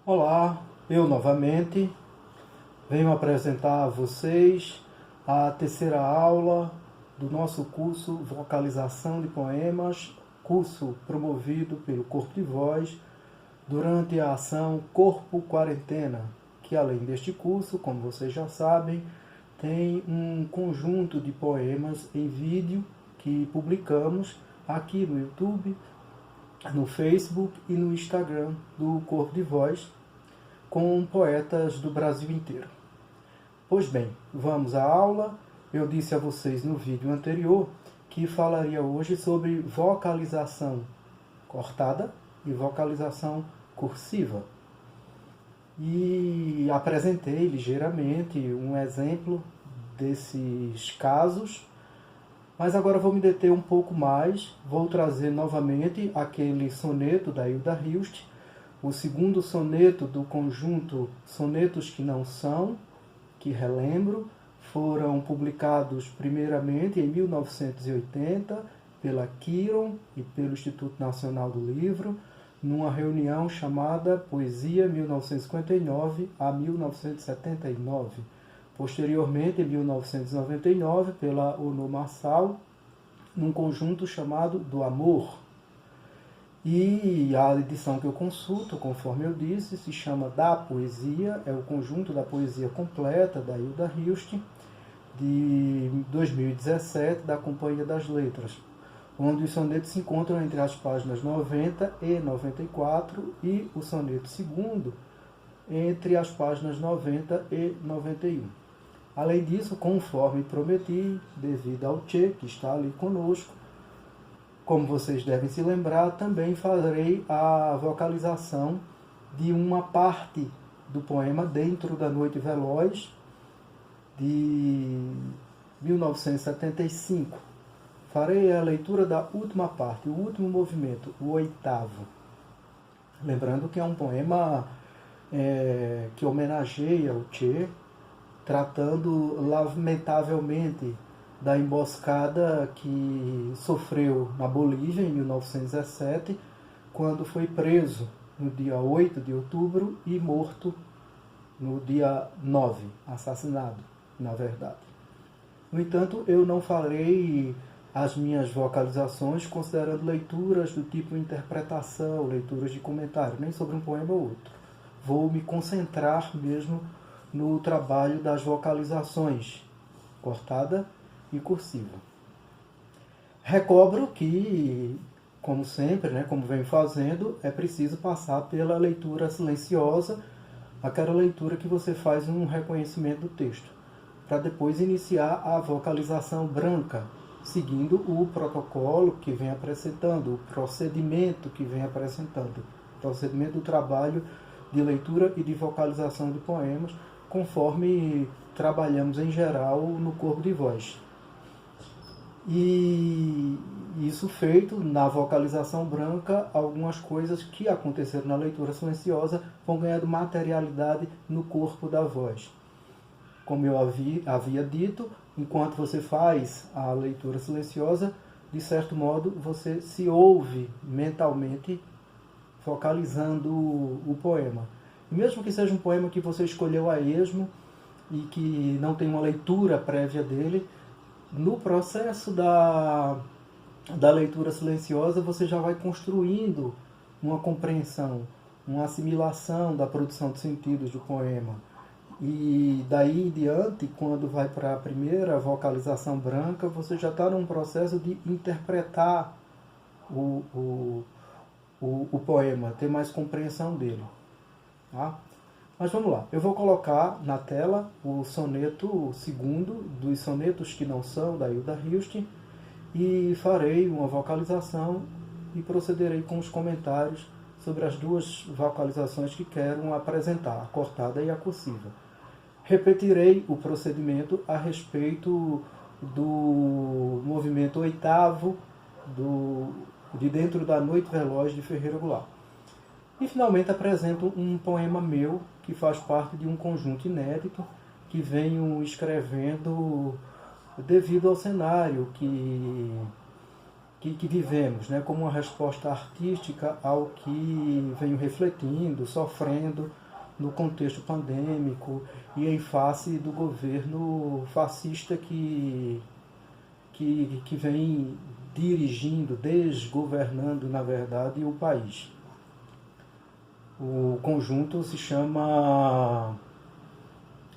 Olá, eu novamente venho apresentar a vocês a terceira aula do nosso curso Vocalização de Poemas, curso promovido pelo Corpo de Voz durante a ação Corpo Quarentena, que além deste curso, como vocês já sabem, tem um conjunto de poemas em vídeo que publicamos aqui no YouTube, no Facebook e no Instagram do Corpo de Voz, com poetas do Brasil inteiro. Pois bem, vamos à aula. Eu disse a vocês no vídeo anterior que falaria hoje sobre vocalização cortada e vocalização cursiva. E apresentei ligeiramente um exemplo desses casos, mas agora vou me deter um pouco mais. Vou trazer novamente aquele soneto da Hilda Hilst, o segundo soneto do conjunto Sonetos que Não São, que relembro, foram publicados primeiramente em 1980 pela Quiron e pelo Instituto Nacional do Livro, numa reunião chamada Poesia 1959 a 1979. Posteriormente, em 1999, pela Ono Marçal, num conjunto chamado Do Amor. E a edição que eu consulto, conforme eu disse, se chama Da Poesia, é o conjunto da poesia completa da Hilda Hilst, de 2017, da Companhia das Letras, onde os sonetos se encontram entre as páginas 90 e 94 e o soneto segundo entre as páginas 90 e 91. Além disso, conforme prometi, devido ao Tchê, que está ali conosco, como vocês devem se lembrar, também farei a vocalização de uma parte do poema Dentro da Noite Veloz, de 1975. Farei a leitura da última parte, o último movimento, o oitavo. Lembrando que é um poema que homenageia o Che, tratando lamentavelmente da emboscada que sofreu na Bolívia em 1917, quando foi preso no dia 8 de outubro e morto no dia 9, assassinado, na verdade. No entanto, eu não farei as minhas vocalizações considerando leituras do tipo interpretação, leituras de comentário, nem sobre um poema ou outro. Vou me concentrar mesmo no trabalho das vocalizações, cortada e cursiva. Recobro que, como sempre, como venho fazendo, é preciso passar pela leitura silenciosa, aquela leitura que você faz um reconhecimento do texto, para depois iniciar a vocalização branca, seguindo o protocolo que vem apresentando, o procedimento que vem apresentando, o procedimento do trabalho de leitura e de vocalização de poemas, conforme trabalhamos em geral no Corpo de Voz. E isso feito, na vocalização branca, algumas coisas que aconteceram na leitura silenciosa vão ganhando materialidade no corpo da voz. Como eu havia dito, enquanto você faz a leitura silenciosa, de certo modo, você se ouve mentalmente vocalizando o poema. E mesmo que seja um poema que você escolheu a esmo e que não tem uma leitura prévia dele, no processo da leitura silenciosa você já vai construindo uma compreensão, uma assimilação da produção de sentidos do poema. E daí em diante, quando vai para a primeira vocalização branca, você já está num processo de interpretar o poema, ter mais compreensão dele. Tá? Mas vamos lá, eu vou colocar na tela o soneto segundo dos Sonetos que Não São, da Hilda Hilst, e farei uma vocalização e procederei com os comentários sobre as duas vocalizações que quero apresentar, a cortada e a cursiva. Repetirei o procedimento a respeito do movimento oitavo de Dentro da Noite Veloz, de Ferreira Goulart. E finalmente apresento um poema meu que faz parte de um conjunto inédito que venho escrevendo devido ao cenário que que vivemos, né, como uma resposta artística ao que venho refletindo, sofrendo no contexto pandêmico e em face do governo fascista que vem dirigindo, desgovernando, na verdade, o país. O conjunto se chama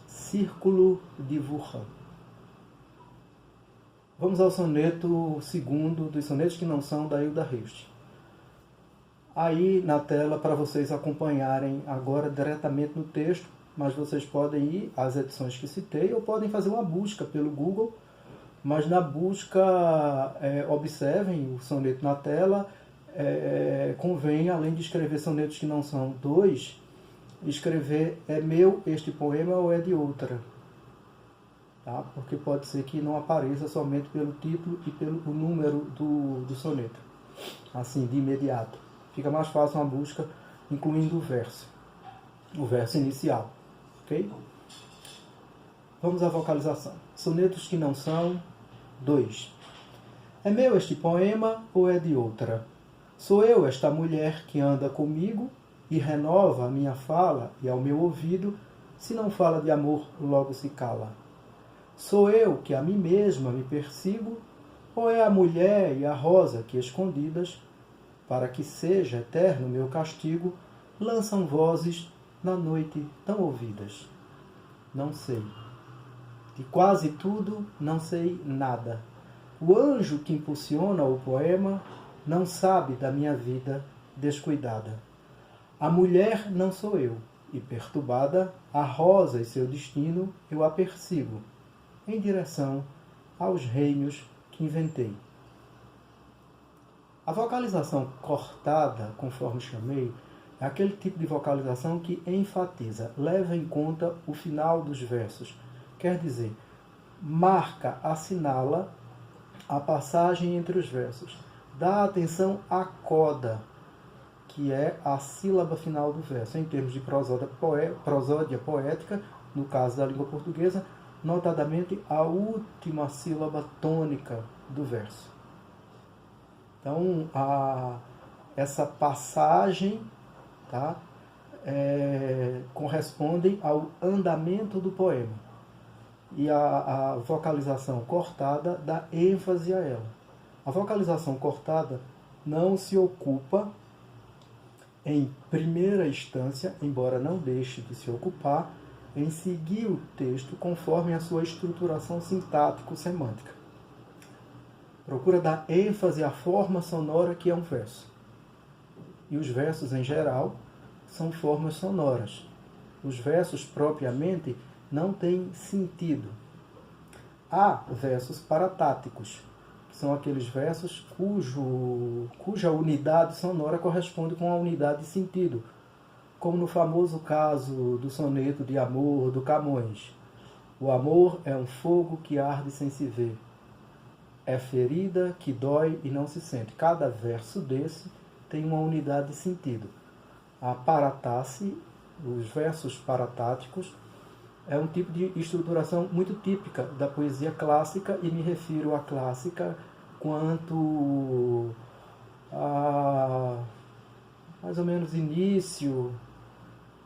Círculo de Wuhan. Vamos ao soneto segundo dos sonetos que não são da Hilda Hilst. Aí na tela para vocês acompanharem agora diretamente no texto, mas vocês podem ir às edições que citei ou podem fazer uma busca pelo Google, mas na busca observem o soneto na tela. Convém, além de escrever sonetos que não são dois, escrever é meu este poema ou é de outra. Tá? Porque pode ser que não apareça somente pelo título e pelo número do soneto, assim, de imediato. Fica mais fácil uma busca incluindo o verso inicial. Ok? Vamos à vocalização. Sonetos que não são 2. É meu este poema ou é de outra? Sou eu esta mulher que anda comigo e renova a minha fala e ao meu ouvido, se não fala de amor, logo se cala. Sou eu que a mim mesma me persigo, ou é a mulher e a rosa que, escondidas, para que seja eterno meu castigo, lançam vozes na noite tão ouvidas? Não sei. De quase tudo não sei nada. O anjo que impulsiona o poema não sabe da minha vida descuidada. A mulher não sou eu, e perturbada, a rosa e seu destino eu a persigo, em direção aos reinos que inventei. A vocalização cortada, conforme chamei, é aquele tipo de vocalização que enfatiza, leva em conta o final dos versos. Quer dizer, marca, assinala a passagem entre os versos. Dá atenção à coda, que é a sílaba final do verso. Em termos de prosódia poética, no caso da língua portuguesa, notadamente a última sílaba tônica do verso. Então, essa passagem, tá, corresponde ao andamento do poema. E a vocalização cortada dá ênfase a ela. A vocalização cortada não se ocupa, em primeira instância, embora não deixe de se ocupar, em seguir o texto conforme a sua estruturação sintático-semântica. Procura dar ênfase à forma sonora que é um verso. E os versos, em geral, são formas sonoras. Os versos, propriamente, não têm sentido. Há versos paratáticos, que são aqueles versos cuja unidade sonora corresponde com a unidade de sentido, como no famoso caso do soneto de amor do Camões. O amor é um fogo que arde sem se ver. É ferida que dói e não se sente. Cada verso desse tem uma unidade de sentido. A paratasse, os versos paratáticos, é um tipo de estruturação muito típica da poesia clássica, e me refiro à clássica quanto a mais ou menos início,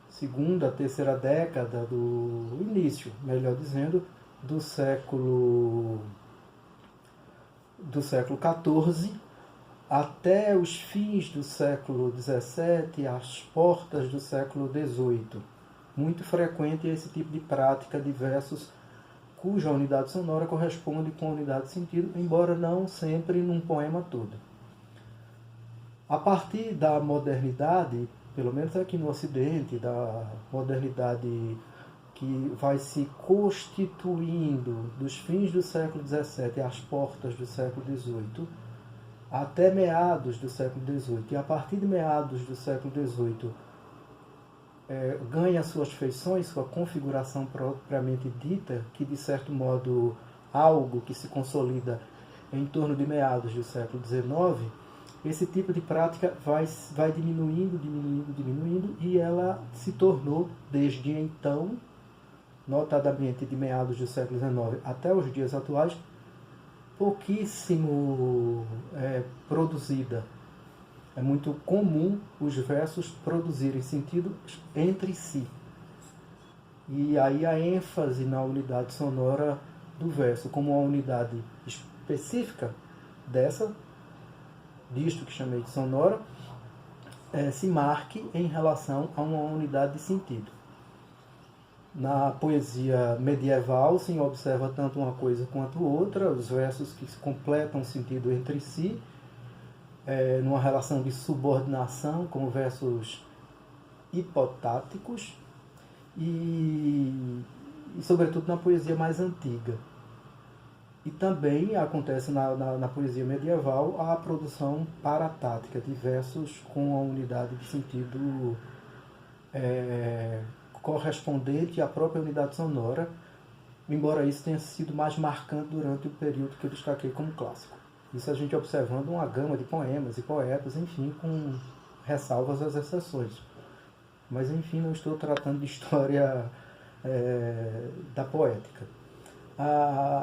segunda, terceira década do início, melhor dizendo, do século XIV até os fins do século XVII, às portas do século XVIII. Muito frequente esse tipo de prática de versos cuja unidade sonora corresponde com a unidade de sentido, embora não sempre num poema todo. A partir da modernidade, pelo menos aqui no Ocidente, da modernidade que vai se constituindo dos fins do século XVII às portas do século XVIII, até meados do século XVIII, e a partir de meados do século XVIII ganha suas feições, sua configuração propriamente dita, que de certo modo algo que se consolida em torno de meados do século XIX, esse tipo de prática vai diminuindo, e ela se tornou, desde então, notadamente de meados do século XIX até os dias atuais, pouquíssimo produzida. É muito comum os versos produzirem sentido entre si. E aí a ênfase na unidade sonora do verso como uma unidade específica disto que chamei de sonora, se marque em relação a uma unidade de sentido. Na poesia medieval se observa tanto uma coisa quanto outra, os versos que se completam o sentido entre si, numa relação de subordinação, como versos hipotáticos, e sobretudo na poesia mais antiga. E também acontece na poesia medieval a produção paratática de versos com a unidade de sentido correspondente à própria unidade sonora, embora isso tenha sido mais marcante durante o período que eu destaquei como clássico. Isso a gente observando uma gama de poemas e poetas, enfim, com ressalvas às exceções. Mas, enfim, não estou tratando de história da poética.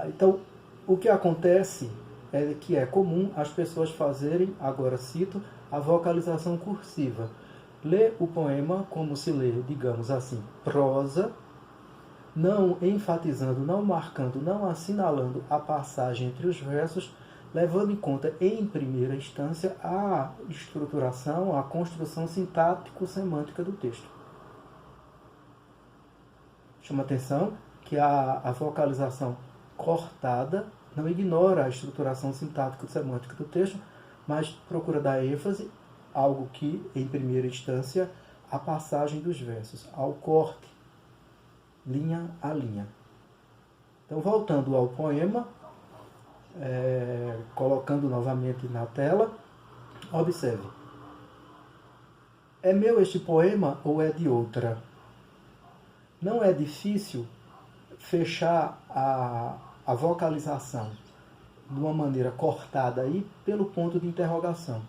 Então, o que acontece é que é comum as pessoas fazerem, agora cito, a vocalização cursiva. Lê o poema como se lê, digamos assim, prosa, não enfatizando, não marcando, não assinalando a passagem entre os versos, levando em conta, em primeira instância, a estruturação, a construção sintático-semântica do texto. Chama atenção que a vocalização cortada não ignora a estruturação sintático-semântica do texto, mas procura dar ênfase a algo que, em primeira instância, a passagem dos versos, ao corte, linha a linha. Então, voltando ao poema, colocando novamente na tela, observe. É meu este poema ou é de outra? Não é difícil fechar a vocalização de uma maneira cortada aí pelo ponto de interrogação.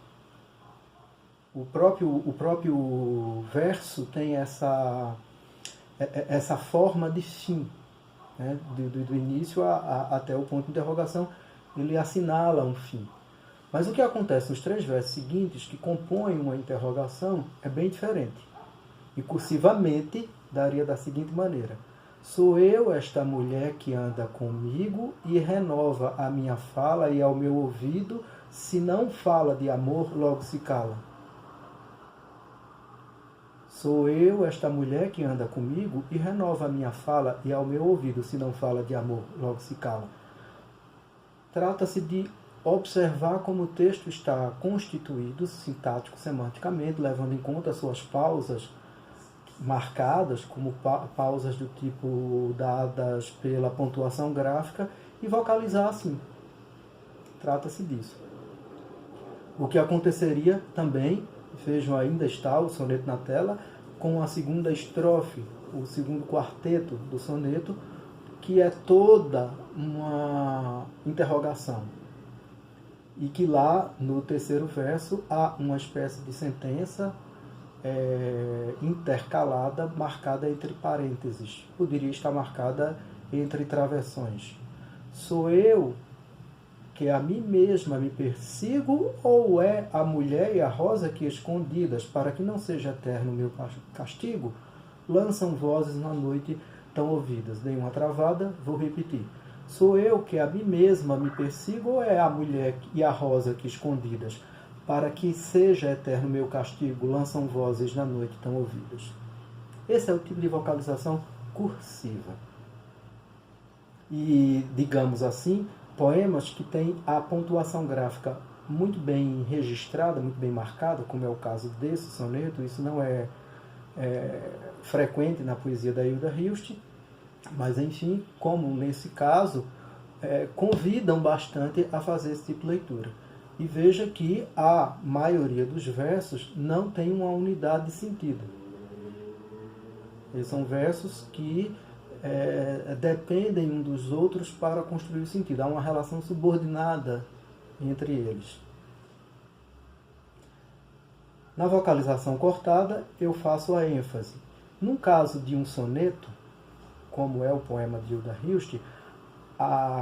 O próprio verso tem essa forma de fim, né? do início até o ponto de interrogação, ele assinala um fim. Mas o que acontece nos 3 versos seguintes, que compõem uma interrogação, é bem diferente. E cursivamente daria da seguinte maneira: sou eu esta mulher que anda comigo e renova a minha fala e ao meu ouvido, se não fala de amor, logo se cala. Sou eu esta mulher que anda comigo e renova a minha fala e ao meu ouvido, se não fala de amor, logo se cala. Trata-se de observar como o texto está constituído sintático-semanticamente, levando em conta suas pausas marcadas, como pausas do tipo dadas pela pontuação gráfica, e vocalizar assim. Trata-se disso. O que aconteceria também, vejam, ainda está o soneto na tela, com a segunda estrofe, o segundo quarteto do soneto, que é toda uma interrogação. E que lá, no 3º verso, há uma espécie de sentença intercalada, marcada entre parênteses. Poderia estar marcada entre travessões. Sou eu que a mim mesma me persigo, ou é a mulher e a rosa que, escondidas, para que não seja eterno o meu castigo, lançam vozes na noite tão ouvidas? Dei uma travada, vou repetir. Sou eu que a mim mesma me persigo, ou é a mulher e a rosa que, escondidas, para que seja eterno o meu castigo, lançam vozes na noite tão ouvidas? Esse é o tipo de vocalização cursiva. E, digamos assim, poemas que têm a pontuação gráfica muito bem registrada, muito bem marcada, como é o caso desse soneto. Isso não é frequente na poesia da Hilda Hilst, mas, enfim, como nesse caso, convidam bastante a fazer esse tipo de leitura. E veja que a maioria dos versos não tem uma unidade de sentido. Eles são versos que dependem um dos outros para construir o sentido. Há uma relação subordinada entre eles. Na vocalização cortada, eu faço a ênfase. Num caso de um soneto, como é o poema de Hilda Hilst,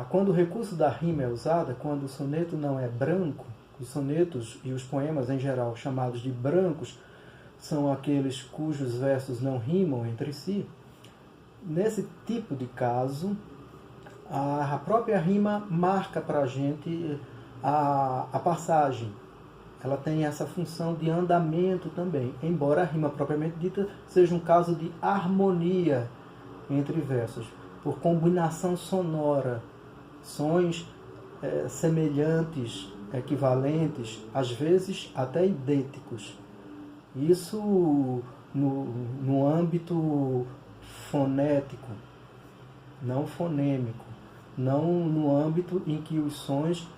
quando o recurso da rima é usado, quando o soneto não é branco, os sonetos e os poemas em geral chamados de brancos são aqueles cujos versos não rimam entre si. Nesse tipo de caso, a própria rima marca para a gente a passagem. Ela tem essa função de andamento também, embora a rima propriamente dita seja um caso de harmonia entre versos, por combinação sonora, sons semelhantes, equivalentes, às vezes até idênticos. Isso no âmbito fonético, não fonêmico, não no âmbito em que os sons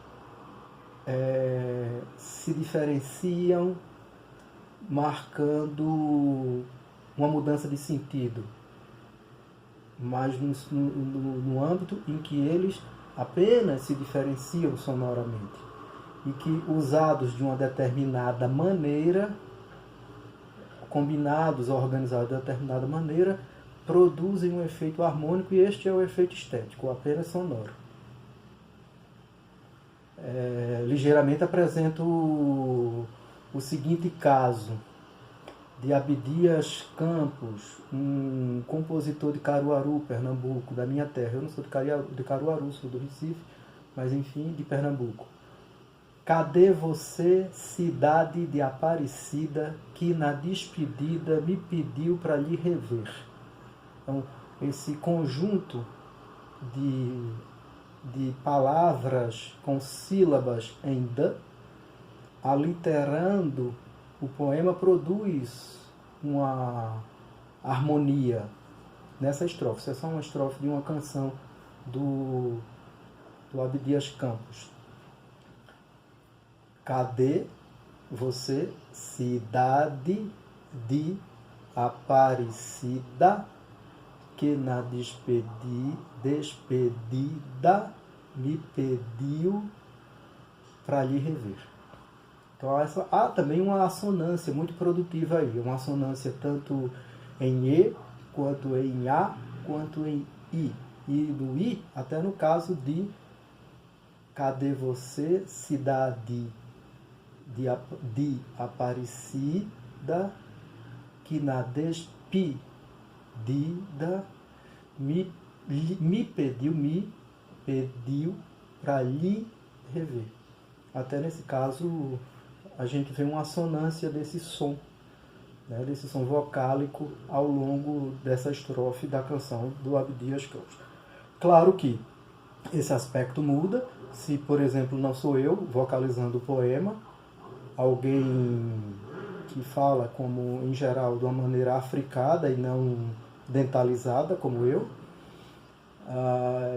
se diferenciam, marcando uma mudança de sentido, mas no âmbito em que eles apenas se diferenciam sonoramente e que, usados de uma determinada maneira, combinados, organizados de determinada maneira, produzem um efeito harmônico, e este é o efeito estético, apenas sonoro. Ligeiramente apresento o seguinte caso de Abdias Campos, um compositor de Caruaru, Pernambuco, da minha terra. Eu não sou de Caruaru, sou do Recife, mas enfim, de Pernambuco. Cadê você, cidade de Aparecida, que na despedida me pediu para lhe rever? Então, esse conjunto de palavras com sílabas em d, aliterando o poema, produz uma harmonia nessa estrofe. Essa é só uma estrofe de uma canção do Abdias Campos. Cadê você, cidade de Aparecida, que na despedida me pediu para lhe rever? Então há também uma assonância muito produtiva aí, uma assonância tanto em E, quanto em A, quanto em I. E no I, até no caso de cadê você, cidade de Aparecida, que na despedida me pediu para lhe rever. Até nesse caso a gente vê uma assonância desse som, né, desse som vocálico ao longo dessa estrofe da canção do Abdias Campos. Claro que esse aspecto muda se, por exemplo, não sou eu vocalizando o poema, alguém que fala, como em geral, de uma maneira africada e não dentalizada, como eu,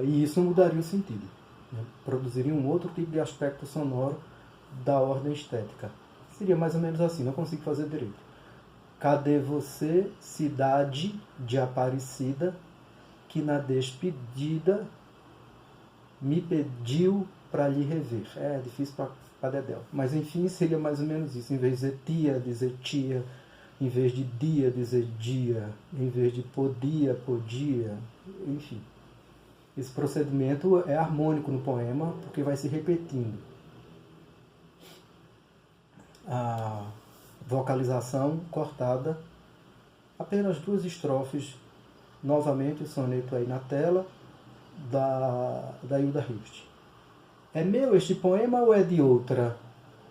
e isso mudaria o sentido, né? Produziria um outro tipo de aspecto sonoro da ordem estética. Seria mais ou menos assim, não consigo fazer direito. Cadê você, cidade de Aparecida, que na despedida me pediu para lhe rever? É difícil para dedéu. Mas enfim, seria mais ou menos isso. Em vez de dizer tia. Em vez de dia, dizer dia. Em vez de podia. Enfim. Esse procedimento é harmônico no poema, porque vai se repetindo. A vocalização cortada, apenas 2 estrofes, novamente o soneto aí na tela, da Hilda Hilst. É meu este poema ou é de outra?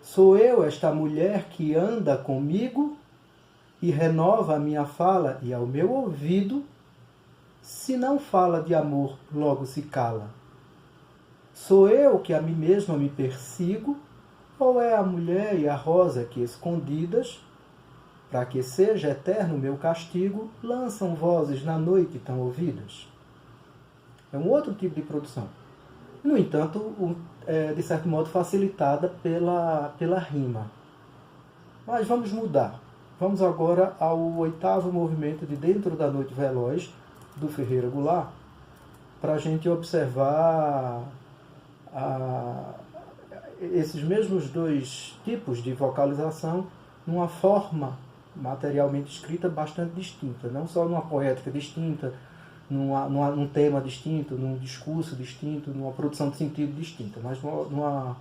Sou eu esta mulher que anda comigo e renova a minha fala e ao meu ouvido, se não fala de amor, logo se cala. Sou eu que a mim mesma me persigo, ou é a mulher e a rosa que, escondidas, para que seja eterno meu castigo, lançam vozes na noite tão ouvidas? É um outro tipo de produção. No entanto, de certo modo facilitada pela rima. Mas vamos mudar. Vamos agora ao 8º movimento de Dentro da Noite Veloz, do Ferreira Goulart, para a gente observar esses mesmos 2 tipos de vocalização numa forma materialmente escrita bastante distinta, não só numa poética distinta, num tema distinto, num discurso distinto, numa produção de sentido distinta, mas numa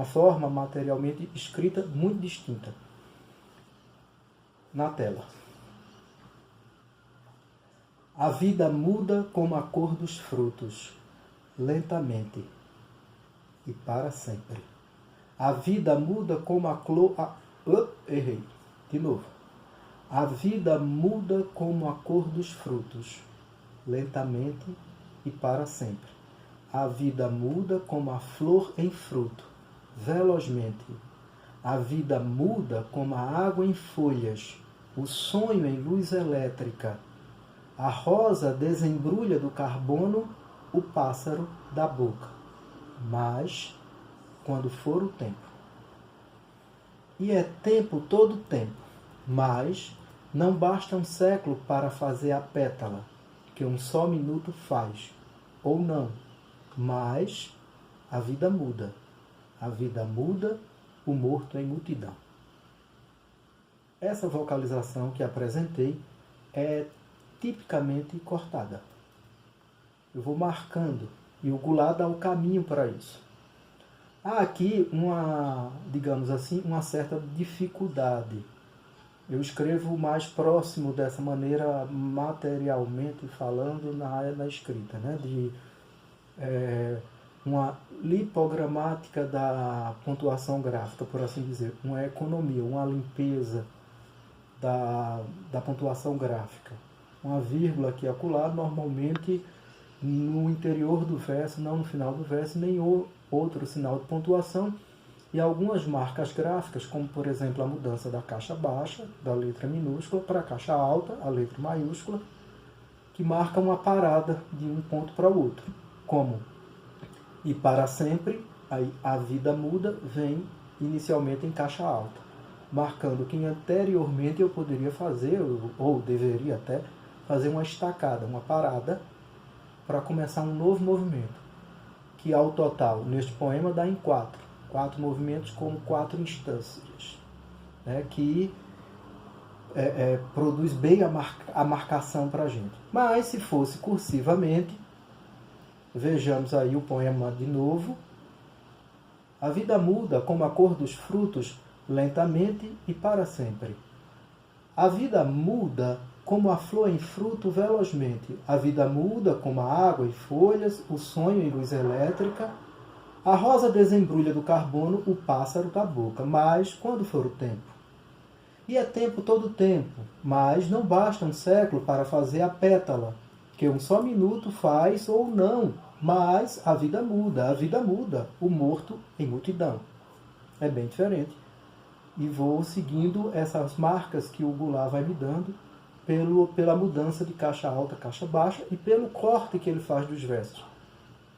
forma materialmente escrita muito distinta na tela. A vida muda como a cor dos frutos, lentamente e para sempre. A vida muda como a cor... errei. De novo. A vida muda como a cor dos frutos, lentamente e para sempre. A vida muda como a flor em fruto, velozmente. A vida muda como a água em folhas, o sonho em luz elétrica. A rosa desembrulha do carbono o pássaro da boca. Mas, quando for o tempo. E é tempo todo tempo, mas não basta um século para fazer a pétala, que um só minuto faz, ou não. Mas a vida muda. A vida muda, o morto em multidão. Essa vocalização que apresentei é tipicamente cortada. Eu vou marcando e o Goulart dá o caminho para isso. Há aqui digamos assim, uma certa dificuldade. Eu escrevo mais próximo dessa maneira, materialmente falando, na escrita, né? Uma lipogramática da pontuação gráfica, por assim dizer, uma economia, uma limpeza da pontuação gráfica. Uma vírgula aqui e acolá, normalmente no interior do verso, não no final do verso, nem outro sinal de pontuação, e algumas marcas gráficas, como por exemplo a mudança da caixa baixa, da letra minúscula, para a caixa alta, a letra maiúscula, que marca uma parada de um ponto para o outro. Como e para sempre, aí a vida muda, vem inicialmente em caixa alta, marcando que anteriormente eu poderia fazer, ou deveria até, fazer uma estacada, uma parada, para começar um novo movimento, que ao total, neste poema, dá em quatro movimentos com 4 instâncias, né, que produz bem a marcação para a gente. Mas se fosse cursivamente, vejamos aí o poema de novo. A vida muda como a cor dos frutos, lentamente e para sempre. A vida muda como a flor em fruto, velozmente. A vida muda como a água em folhas, o sonho em luz elétrica. A rosa desembrulha do carbono o pássaro da boca, mas quando for o tempo. E é tempo todo tempo, mas não basta um século para fazer a pétala, que um só minuto faz ou não, mas a vida muda, o morto em multidão. É bem diferente. E vou seguindo essas marcas que o Goulart vai me dando pela mudança de caixa alta, caixa baixa e pelo corte que ele faz dos versos.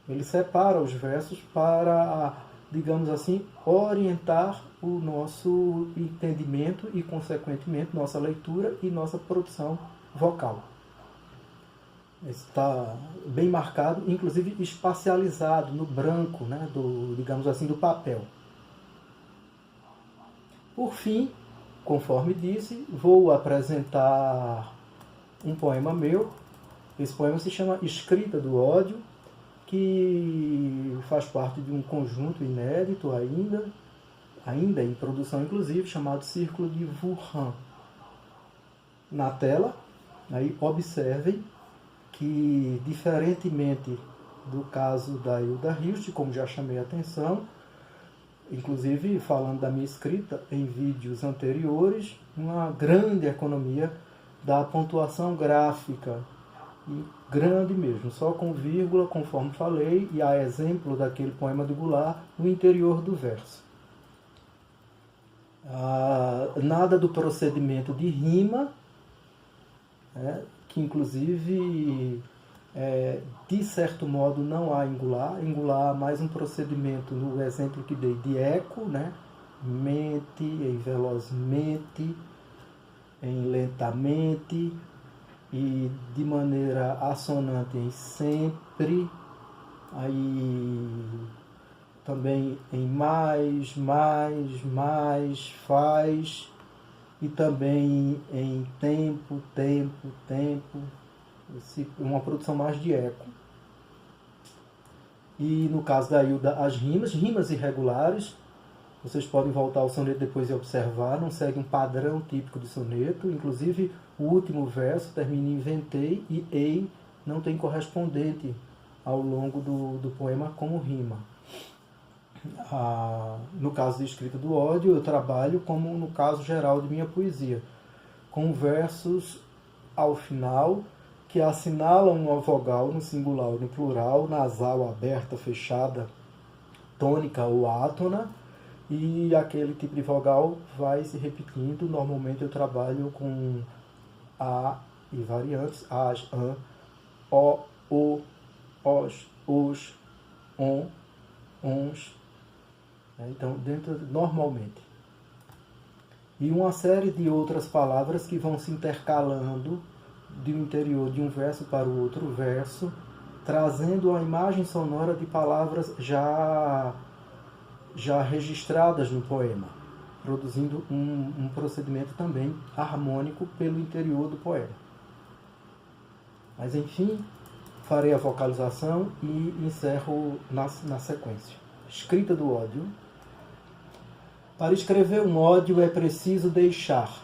Ele separa os versos para, digamos assim, orientar o nosso entendimento e, consequentemente, nossa leitura e nossa produção vocal. Está bem marcado, inclusive espacializado no branco, né, digamos assim, do papel. Por fim, conforme disse, vou apresentar um poema meu. Esse poema se chama Escrita do Ódio, que faz parte de um conjunto inédito ainda em produção inclusive, chamado Círculo de Wuhan. Na tela, aí observem que, diferentemente do caso da Hilda Hilst, como já chamei a atenção, inclusive falando da minha escrita em vídeos anteriores, uma grande economia da pontuação gráfica, e grande mesmo, só com vírgula, conforme falei, e a exemplo daquele poema do Goulart, no interior do verso. Nada do procedimento de rima, que inclusive, de certo modo, não há em Goulart. Em Goulart há mais um procedimento, no exemplo que dei, de eco, né? Mente, em velozmente, em lentamente, e de maneira assonante em sempre, aí também em mais, faz, e também em tempo, uma produção mais de eco. E no caso da Hilda, as rimas irregulares, vocês podem voltar ao soneto depois e observar, não segue um padrão típico de soneto, inclusive o último verso termina em inventei e ei não tem correspondente ao longo do poema como rima. No caso de escrita do ódio, eu trabalho como no caso geral de minha poesia, com versos ao final que assinalam uma vogal no singular ou no plural, nasal, aberta, fechada, tônica ou átona, e aquele tipo de vogal vai se repetindo. Normalmente eu trabalho com A e variantes, as, an, o, os, on, ons. Então, normalmente. E uma série de outras palavras que vão se intercalando do interior de um verso para o outro verso, trazendo a imagem sonora de palavras já registradas no poema, produzindo um procedimento também harmônico pelo interior do poema. Mas, enfim, farei a vocalização e encerro na sequência. Escrita do ódio. Para escrever um ódio é preciso deixar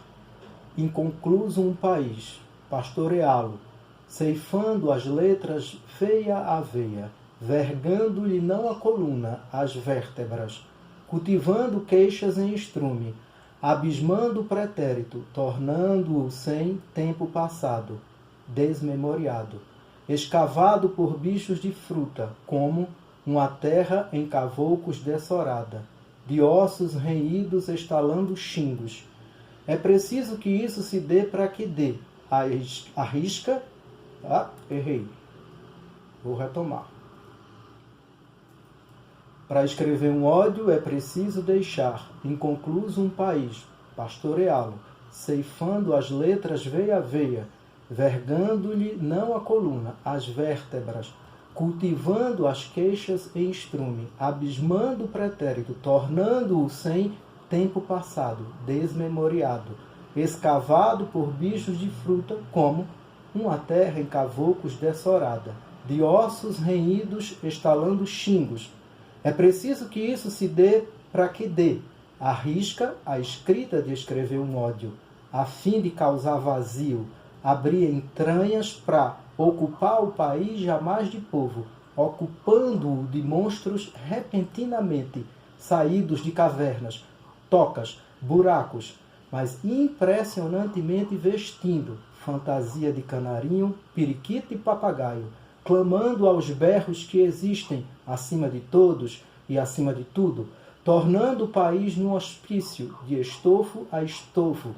inconcluso um país, pastoreá-lo, ceifando as letras veia a veia, vergando-lhe não a coluna, as vértebras, cultivando queixas em estrume, abismando o pretérito, tornando-o sem tempo passado, desmemoriado, escavado por bichos de fruta, como uma terra em cavoucos dessorada, de ossos reídos estalando xingos. É preciso que isso se dê para que dê. Arrisca. Errei. Vou retomar. Para escrever um ódio é preciso deixar inconcluso um país, pastoreá-lo, ceifando as letras veia a veia, vergando-lhe não a coluna, as vértebras, cultivando as queixas em estrume, abismando o pretérito, tornando-o sem tempo passado, desmemoriado, escavado por bichos de fruta, como uma terra em cavoucos dessorada, de ossos reídos estalando xingos. É preciso que isso se dê para que dê. Arrisca a escrita de escrever um ódio, a fim de causar vazio, abrir entranhas para ocupar o país jamais de povo, ocupando-o de monstros repentinamente saídos de cavernas, tocas, buracos, mas impressionantemente vestindo fantasia de canarinho, periquito e papagaio, clamando aos berros que existem acima de todos e acima de tudo, tornando o país num hospício de estofo a estofo,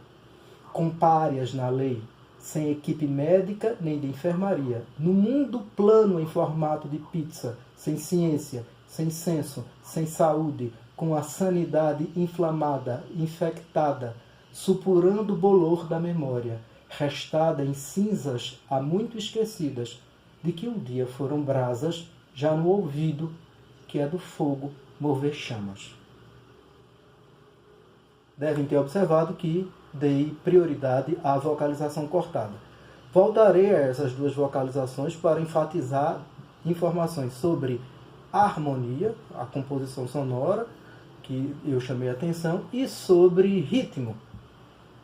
com párias na lei, sem equipe médica nem de enfermaria, no mundo plano em formato de pizza, sem ciência, sem senso, sem saúde, com a sanidade inflamada, infectada, supurando o bolor da memória, restada em cinzas há muito esquecidas, de que um dia foram brasas, já no ouvido, que é do fogo mover chamas. Devem ter observado que dei prioridade à vocalização cortada. Voltarei a essas duas vocalizações para enfatizar informações sobre a harmonia, a composição sonora, que eu chamei a atenção, e sobre ritmo.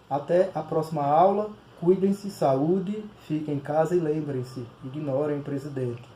Até a próxima aula. Cuidem-se, saúde, fiquem em casa e lembrem-se, ignorem o presidente.